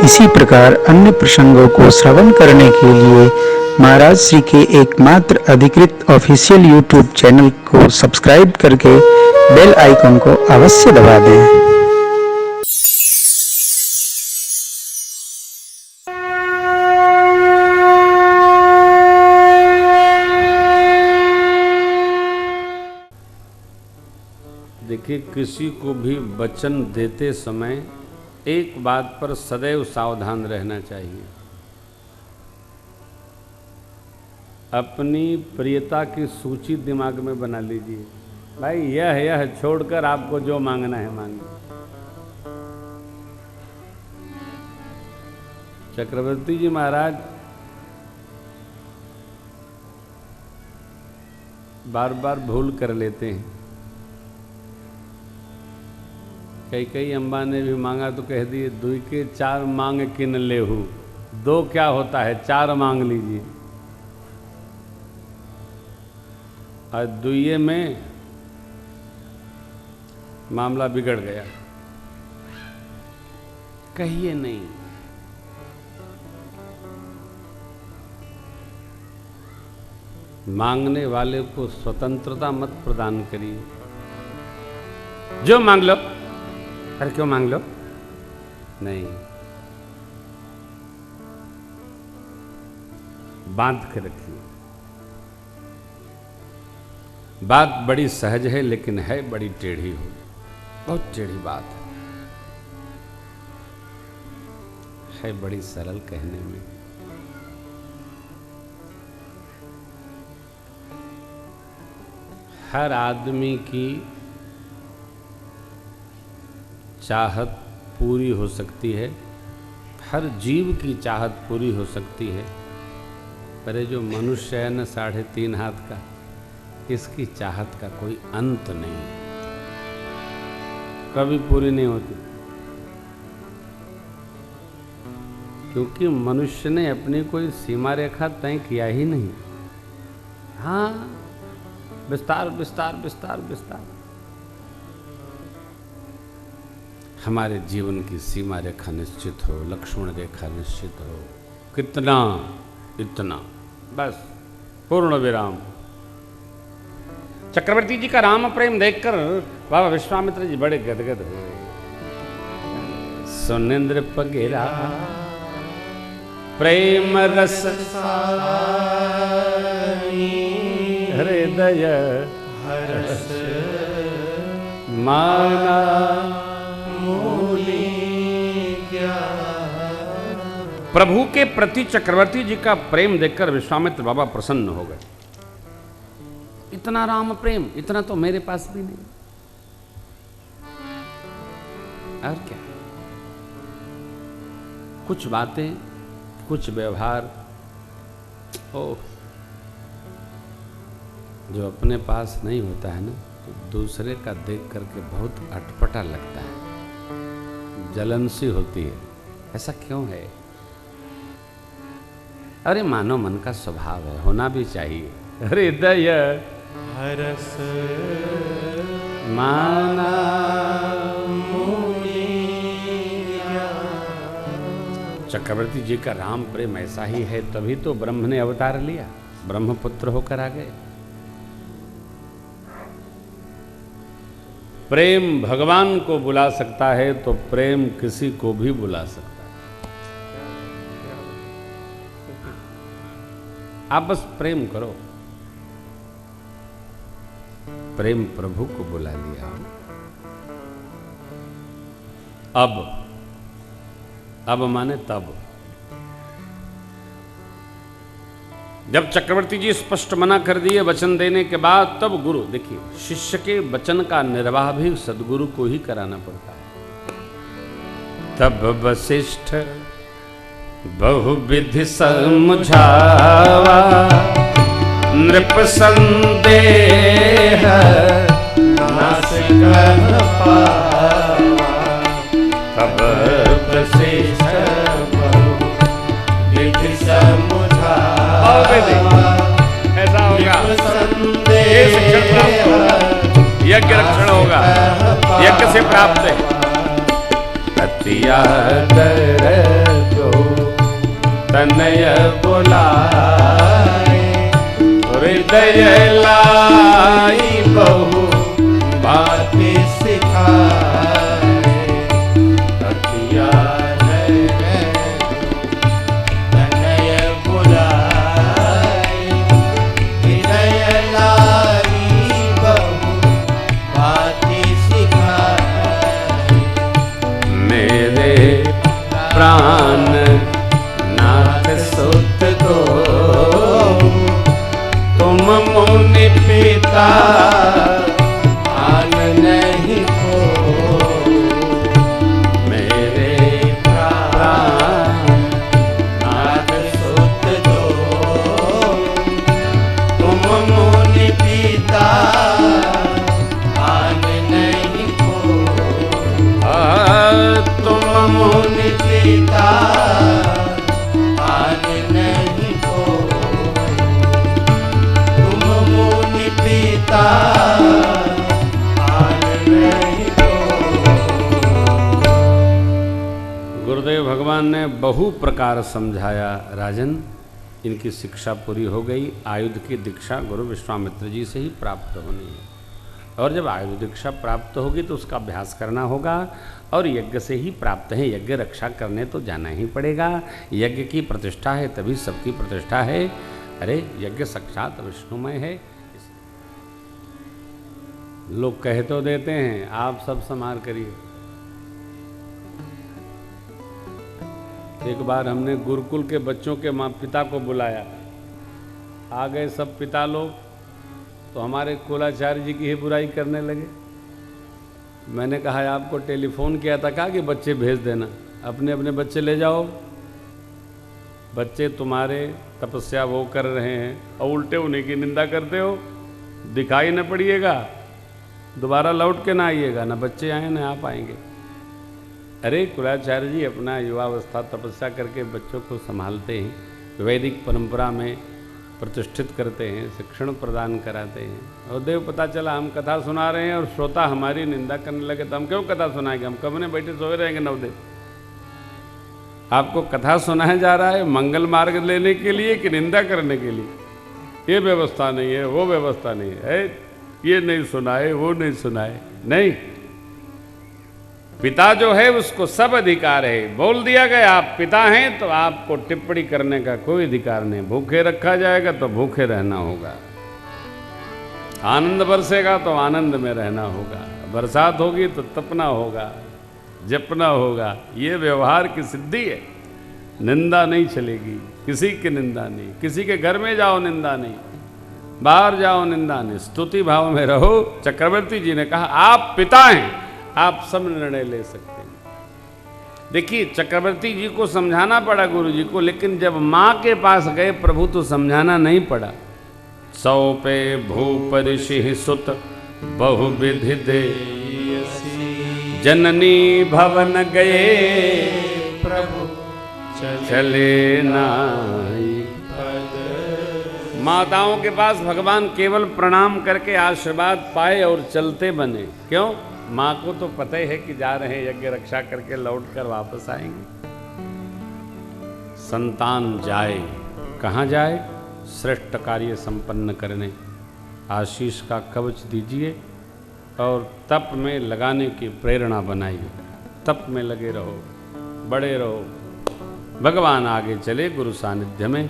इसी प्रकार अन्य प्रसंगों को श्रवण करने के लिए महाराज श्री के एकमात्र अधिकृत ऑफिशियल यूट्यूब चैनल को सब्सक्राइब करके बेल आइकन को अवश्य दबा दें। देखिए, किसी को भी वचन देते समय एक बात पर सदैव सावधान रहना चाहिए। अपनी प्रियता की सूची दिमाग में बना लीजिए। भाई यह छोड़कर आपको जो मांगना है मांगिए। चक्रवर्ती जी महाराज बार बार भूल कर लेते हैं। कई अम्बा ने भी मांगा तो कह दिए, दुई के चार मांग किन लेहू। दो क्या होता है, चार मांग लीजिए। और दुइये में मामला बिगड़ गया। कहिए नहीं। मांगने वाले को स्वतंत्रता मत प्रदान करिए। जो मांग लो। अरे क्यों मांग लो? नहीं, बांध के रखिए। बात बड़ी सहज है लेकिन है बड़ी टेढ़ी हो, बहुत टेढ़ी बात है बड़ी सरल कहने में। हर आदमी की चाहत पूरी हो सकती है, हर जीव की चाहत पूरी हो सकती है, पर ये जो मनुष्य है न 3.5 हाथ का, इसकी चाहत का कोई अंत नहीं, कभी पूरी नहीं होती। क्योंकि मनुष्य ने अपनी कोई सीमा रेखा तय किया ही नहीं। हाँ, विस्तार विस्तार विस्तार विस्तार। हमारे जीवन की सीमा रेखा निश्चित हो, लक्ष्मण रेखा निश्चित हो। कितना, इतना, बस पूर्ण विराम। चक्रवर्ती जी का राम प्रेम देखकर बाबा विश्वामित्र जी बड़े गदगद हुए। सुनेंद्र पगेरा प्रेम रस हृदय हर्ष माना प्रभु के प्रति चक्रवर्ती जी का प्रेम देखकर विश्वामित्र बाबा प्रसन्न हो गए। इतना राम प्रेम, इतना तो मेरे पास भी नहीं। और क्या, कुछ बातें, कुछ व्यवहार जो अपने पास नहीं होता है ना, तो दूसरे का देख करके बहुत अटपटा लगता है, जलन सी होती है। ऐसा क्यों है? अरे मानव मन का स्वभाव है, होना भी चाहिए। हृदय हरस माना चक्रवर्ती जी का राम प्रेम ऐसा ही है, तभी तो ब्रह्म ने अवतार लिया, ब्रह्मपुत्र होकर आ गए। प्रेम भगवान को बुला सकता है तो प्रेम किसी को भी बुला सकता है। आप बस प्रेम करो। प्रेम प्रभु को बुला लिया। अब माने तब। जब चक्रवर्ती जी स्पष्ट मना कर दिए वचन देने के बाद, तब गुरु, देखिए, शिष्य के वचन का निर्वाह भी सदगुरु को ही कराना पड़ता है। तब वशिष्ठ बहुविधि समझावा, नृप संदेह नाश कह पावा। तब वशिष्ठ बहुविधि समझावा। ऐसा होगा, ये शिक्षण प्राप्त होगा, यज्ञ रक्षण होगा, यज्ञ से प्राप्त है। अतिया कर विनय बुलाए, हृदय लाई बहु बातें सिखाए, अखिया विनय बुलाए, हृदय लाई बहु बातें सिखाए, मेरे प्राण नाथ सुत को तुम मुनि पिता आन नहीं को, मेरे प्राण नाथ सुत दो, तुम मुनि पिता आन नहीं को, तुम मुनि पिता आन नहीं को, तुम मुनि पिता आन नहीं को। गुरुदेव भगवान ने बहु प्रकार समझाया राजन, इनकी शिक्षा पूरी हो गई। आयुध की दीक्षा गुरु विश्वामित्र जी से ही प्राप्त होनी है, और जब आयुध दीक्षा प्राप्त होगी तो उसका अभ्यास करना होगा, और यज्ञ से ही प्राप्त है। यज्ञ रक्षा करने तो जाना ही पड़ेगा। यज्ञ की प्रतिष्ठा है तभी सबकी प्रतिष्ठा है। अरे यज्ञ साक्षात विष्णुमय है। लोग कह तो देते हैं आप सब संभाल करिए। एक बार हमने गुरुकुल के बच्चों के माँ पिता को बुलाया, आ गए सब पिता लोग, तो हमारे कुलाचार्य जी की ही बुराई करने लगे। मैंने कहा आपको टेलीफोन किया था, कहा कि बच्चे भेज देना, अपने अपने बच्चे ले जाओ। बच्चे तुम्हारे तपस्या वो कर रहे हैं और उल्टे उन्हीं की निंदा करते हो। दिखाई न पड़िएगा, दोबारा लौट के ना आइएगा, ना बच्चे आए ना आप आएंगे। अरे कुलाचार्य जी अपना युवावस्था तपस्या करके बच्चों को संभालते हैं, वैदिक परंपरा में प्रतिष्ठित करते हैं, शिक्षण प्रदान कराते हैं। और देव पता चला हम कथा सुना रहे हैं और श्रोता हमारी निंदा करने लगे, तो हम क्यों कथा सुनाएंगे? हम कमरे बैठे सोए रहेंगे नवदेव। आपको कथा सुनाया जा रहा है मंगल मार्ग लेने के लिए कि निंदा करने के लिए? ये व्यवस्था नहीं है, वो व्यवस्था नहीं है, ये नहीं सुनाए, वो नहीं सुनाए, नहीं। पिता जो है उसको सब अधिकार है। बोल दिया गया आप पिता हैं तो आपको टिप्पणी करने का कोई अधिकार नहीं। भूखे रखा जाएगा तो भूखे रहना होगा, आनंद बरसेगा तो आनंद में रहना होगा, बरसात होगी तो तपना होगा, जपना होगा। ये व्यवहार की सिद्धि है। निंदा नहीं चलेगी, किसी की निंदा नहीं, किसी के घर में जाओ निंदा नहीं, बाहर जाओ निंदा नहीं, स्तुति भाव में रहो। चक्रवर्ती जी ने कहा आप पिता हैं, आप सब निर्णय ले सकते हैं। देखिए चक्रवर्ती जी को समझाना पड़ा गुरु जी को, लेकिन जब माँ के पास गए प्रभु तो समझाना नहीं पड़ा। सौपे भूप ऋषि सुत बहुविधि दे, जननी भवन गए प्रभु चले नाई। माताओं के पास भगवान केवल प्रणाम करके आशीर्वाद पाए और चलते बने। क्यों? माँ को तो पता ही है कि जा रहे हैं यज्ञ रक्षा करके लौट कर वापस आएंगे। संतान जाए, कहाँ जाए? श्रेष्ठ कार्य संपन्न करने। आशीष का कवच दीजिए और तप में लगाने की प्रेरणा बनाइए। तप में लगे रहो, बड़े रहो। भगवान आगे चले गुरु सानिध्य में।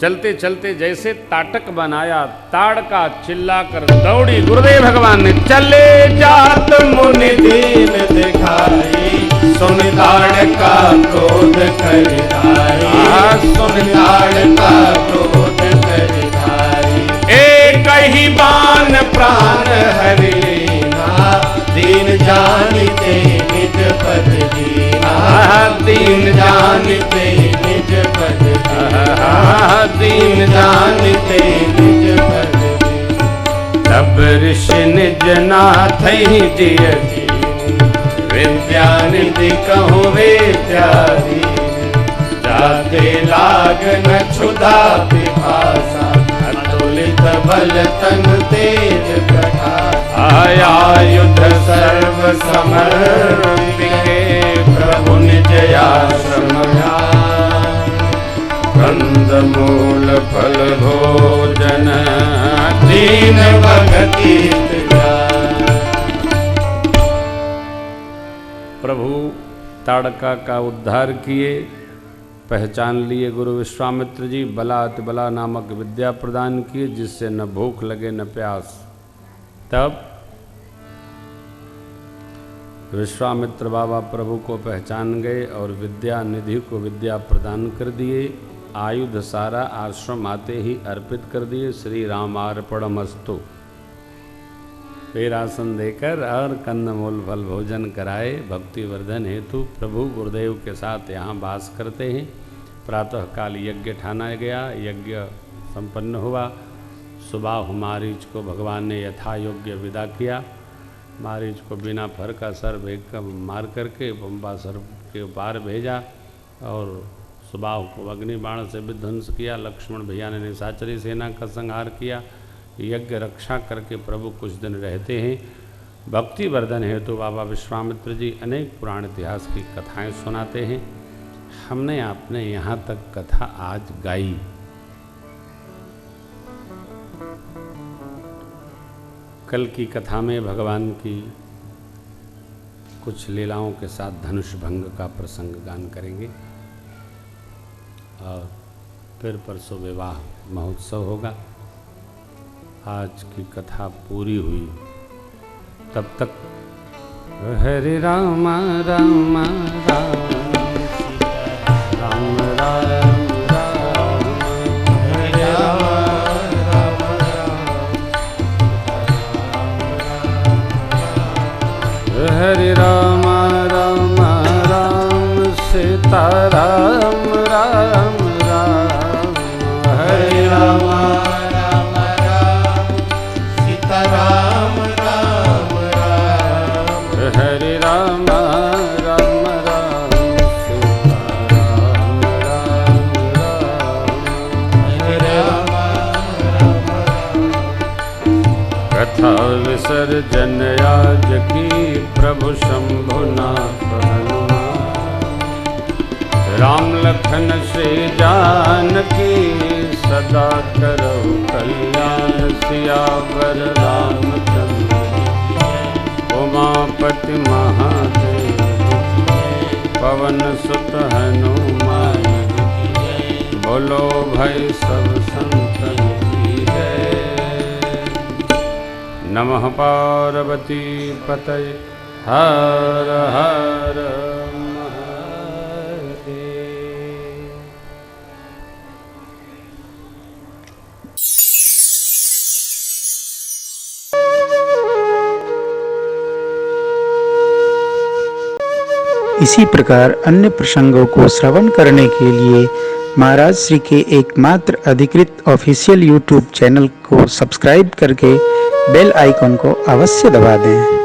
चलते चलते जैसे ताटक बनाया, ताड़का चिल्लाकर दौड़ी गुरुदेव भगवान ने चले जात मुनि दीन दिखाई, सुन ताड़का क्रोध करिधाई, सुन ताड़का क्रोध करिधाई। एक ही बाण प्राण हरि लेना, दीन जानते निज पद दीना, दीन जानते निज पद दीना, दीन जानते निज पद दीना। तब ऋषि निज नाथ ही जिय विद्यानिधि कहूँ विद्याधीन, जाते लाग न क्षुधा पिपासा, अतुलित बल तन तेज प्रकाश। आयुध सर्व समर्पिके, प्रभु निज आश्रम ध्यान, ताड़का का उद्धार किए, पहचान लिए गुरु विश्वामित्र जी, बला अतिबला नामक विद्या प्रदान किए जिससे न भूख लगे न प्यास। तब विश्वामित्र बाबा प्रभु को पहचान गए और विद्या निधि को विद्या प्रदान कर दिए। आयुध सारा आश्रम आते ही अर्पित कर दिए। श्री रामार्पणमस्तु। फिर आसन देकर और कंदमूल फल भोजन कराए। भक्ति वर्धन हेतु प्रभु गुरुदेव के साथ यहाँ वास करते हैं। प्रातःकाल यज्ञ ठाना गया, यज्ञ संपन्न हुआ। सुबह मारीच को भगवान ने यथा योग्य विदा किया। मारीच को बिना फर का सर भेद मार करके पंबा सर के पार भेजा और सुबाह को अग्नि बाण से विध्वंस किया। लक्ष्मण भैया ने निशाचरी सेना का संहार किया। यज्ञ रक्षा करके प्रभु कुछ दिन रहते हैं। भक्ति वर्धन हेतु बाबा विश्वामित्र जी अनेक पुराण इतिहास की कथाएं सुनाते हैं। हमने आपने यहाँ तक कथा आज गाई। कल की कथा में भगवान की कुछ लीलाओं के साथ धनुष भंग का प्रसंग गान करेंगे और फिर परसों विवाह महोत्सव होगा। आज की कथा पूरी हुई। तब तक हरे राम राम राम राम राम हरे राम राम राम सीता राम राम राम हरे राम राम राम सीता राम राम राम हरे राम राम राम सीता राम राम राम हरे राम राम कथा विसर्जन आज की प्रभु शंभुनाथ हनुमान। राम लखन से जानकी सदा करो कल्याण। सियावर रामचंद्र उमापति महादेव पवन सुत हनुमान। बोलो भाई सब संतन की जय। नमः पार्वती पतये हर हर महादेव। इसी प्रकार अन्य प्रसंगों को श्रवण करने के लिए महाराज श्री के एकमात्र अधिकृत ऑफिशियल यूट्यूब चैनल को सब्सक्राइब करके बेल आइकन को अवश्य दबा दें।